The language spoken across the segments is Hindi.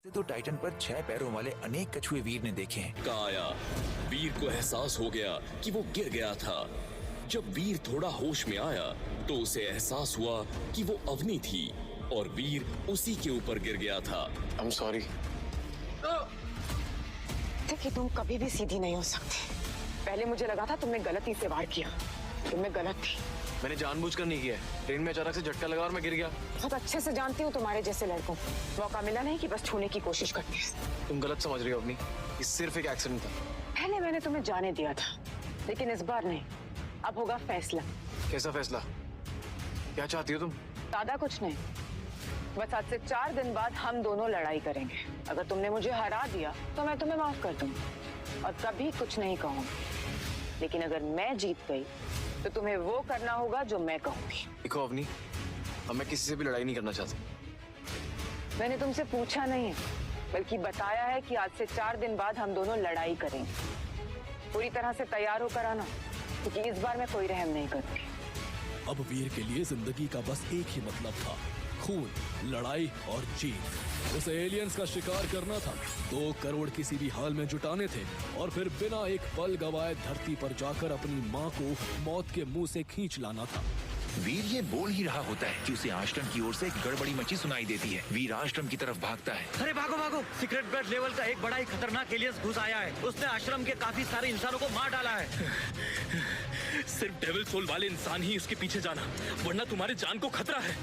तो टाइटन पर 6 पैरों वाले अनेक कछुए वीर ने देखे हैं। काया, वीर को एहसास हो गया कि वो गिर गया था। जब वीर थोड़ा होश में आया तो उसे एहसास हुआ कि वो अवनी थी और वीर उसी के ऊपर गिर गया था। I'm sorry। कि तुम कभी भी सीधी नहीं हो सकती। पहले मुझे लगा था तुमने गलती से वार किया, तुमने गलत थी। मैंने जानबूझकर नहीं किया, ट्रेन में अचानक से झटका लगा और मैं गिर गया। बहुत अच्छे से जानती हूँ तुम्हारे जैसे लड़कों को मौका मिला नहीं कि बस छूने की कोशिश करते हैं। तुम गलत समझ रही हो अवनी, ये सिर्फ एक एक्सीडेंट था। पहले मैंने तुम्हें जाने दिया था, लेकिन इस बार नहीं। अब होगा फैसला। कैसा फैसला? क्या चाहती हो तुम? ज्यादा कुछ नहीं, बस आज से 4 दिन बाद हम दोनों लड़ाई करेंगे। अगर तुमने मुझे हरा दिया तो मैं तुम्हें माफ कर दूंगी और कभी कुछ नहीं कहूंगी, लेकिन अगर मैं जीत गई तो तुम्हें वो करना होगा जो मैं कहूंगी। देखो अवनी, अब मैं किसी से भी लड़ाई नहीं करना चाहता। मैंने तुमसे पूछा नहीं है, बल्कि बताया है कि आज से 4 दिन बाद हम दोनों लड़ाई करेंगे। पूरी तरह से तैयार होकर आना, क्योंकि इस बार मैं कोई रहम नहीं करूंगी। अब वीर के लिए जिंदगी का बस एक ही मतलब था, खून, लड़ाई और जीत। उसे एलियंस का शिकार करना था, 2 करोड़ किसी भी हाल में जुटाने थे और फिर बिना एक पल गवाए धरती पर जाकर अपनी माँ को मौत के मुंह से खींच लाना था। वीर ये बोल ही रहा होता है कि उसे आश्रम की ओर से गड़बड़ी मची सुनाई देती है। वीर आश्रम की तरफ भागता है। अरे भागो भागो, सीक्रेट ब्लड लेवल का एक बड़ा ही खतरनाक एलियंस घुस आया है। उसने आश्रम के काफी सारे इंसानों को मार डाला है। सिर्फ डेविल सोल वाले इंसान ही उसके पीछे जाना, वरना तुम्हारी जान को खतरा है।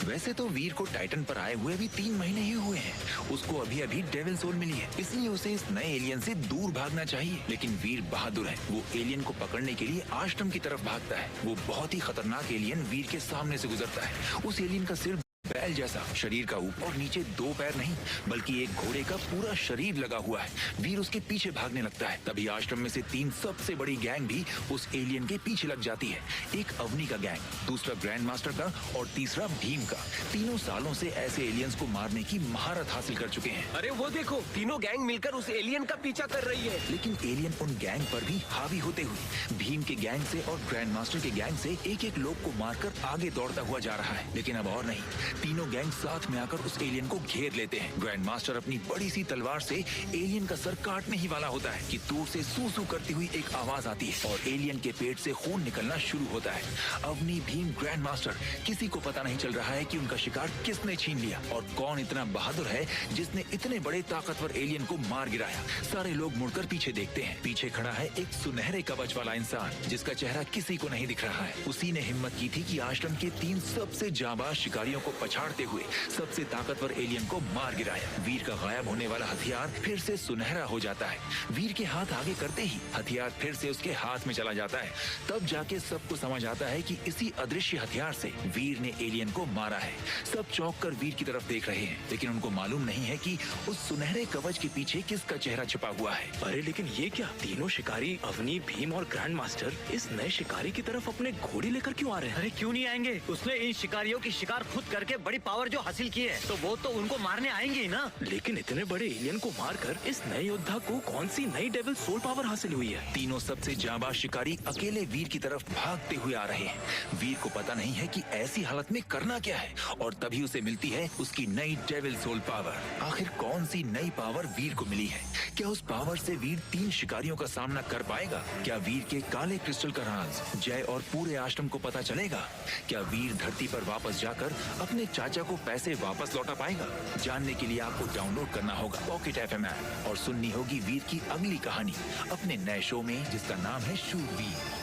वैसे तो वीर को टाइटन पर आए हुए अभी 3 महीने ही हुए हैं। उसको अभी अभी डेविल सोल मिली है, इसलिए उसे इस नए एलियन से दूर भागना चाहिए। लेकिन वीर बहादुर है, वो एलियन को पकड़ने के लिए आश्रम की तरफ भागता है। वो बहुत ही खतरनाक एलियन वीर के सामने से गुजरता है। उस एलियन का सिर बैल जैसा, शरीर का ऊपर और नीचे 2 पैर नहीं बल्कि एक घोड़े का पूरा शरीर लगा हुआ है। वीर उसके पीछे भागने लगता है। तभी आश्रम में से 3 सबसे बड़ी गैंग भी उस एलियन के पीछे लग जाती है। एक अवनी का गैंग, दूसरा ग्रैंड मास्टर का और तीसरा भीम का। तीनों सालों से ऐसे एलियंस को मारने की महारत हासिल कर चुके हैं। अरे वो देखो, तीनों गैंग मिलकर उस एलियन का पीछा कर रही है। लेकिन एलियन उन गैंग पर भी हावी होते हुए भीम के गैंग से और ग्रैंड मास्टर के गैंग से एक-एक लोग को मारकर आगे दौड़ता हुआ जा रहा है। लेकिन अब और नहीं, तीनों गैंग साथ में आकर उस एलियन को घेर लेते हैं। ग्रैंड मास्टर अपनी बड़ी सी तलवार से एलियन का सर काटने ही वाला होता है कि दूर से सू सू करती हुई एक आवाज आती है और एलियन के पेट से खून निकलना शुरू होता है। अवनी, भीम, ग्रैंड मास्टर, किसी को पता नहीं चल रहा है कि उनका शिकार किसने छीन लिया और कौन इतना बहादुर है जिसने इतने बड़े ताकतवर एलियन को मार गिराया। सारे लोग मुड़कर पीछे देखते हैं। पीछे खड़ा है एक सुनहरे कवच वाला इंसान जिसका चेहरा किसी को नहीं दिख रहा है। उसी ने हिम्मत की थी कि आश्रम के 3 सबसे जाबाज शिकारियों को पछाड़ते हुए सबसे ताकतवर एलियन को मार गिराया। वीर का गायब होने वाला हथियार फिर से सुनहरा हो जाता है। वीर के हाथ आगे करते ही हथियार फिर से उसके हाथ में चला जाता है। तब जाके सबको समझ आता है कि इसी अदृश्य हथियार से वीर ने एलियन को मारा है। सब चौंक कर वीर की तरफ देख रहे हैं, लेकिन उनको मालूम नहीं है कि उस सुनहरे कवच के पीछे किसका चेहरा छिपा हुआ है। अरे लेकिन ये क्या, तीनों शिकारी अवनी, भीम और ग्रैंड मास्टर इस नए शिकारी की तरफ अपने घोड़े लेकर क्यों आ रहे हैं? अरे क्यों नहीं आएंगे? उसने इन शिकारियों की शिकार खुद करके बड़ी पावर जो हासिल की है, तो वो तो उनको मारने आएंगे ही ना। लेकिन इतने बड़े एलियन को मारकर इस नए योद्धा को कौन सी नई डेविल सोल पावर हासिल हुई है? तीनों सबसे जाबाज शिकारी अकेले वीर की तरफ भागते हुए आ रहे हैं। वीर को पता नहीं है कि ऐसी हालत में करना क्या है और तभी उसे मिलती है उसकी नई डेविल सोल पावर। आखिर कौन सी नई पावर वीर को मिली है? क्या उस पावर से वीर 3 शिकारियों का सामना कर पाएगा? क्या वीर के काले क्रिस्टल का राज जय और पूरे आश्रम को पता चलेगा? क्या वीर धरती पर वापस जाकर अपने चाचा को पैसे वापस लौटा पाएगा? जानने के लिए आपको डाउनलोड करना होगा पॉकेट FM ऐप और सुननी होगी वीर की अगली कहानी अपने नए शो में जिसका नाम है शूरवीर।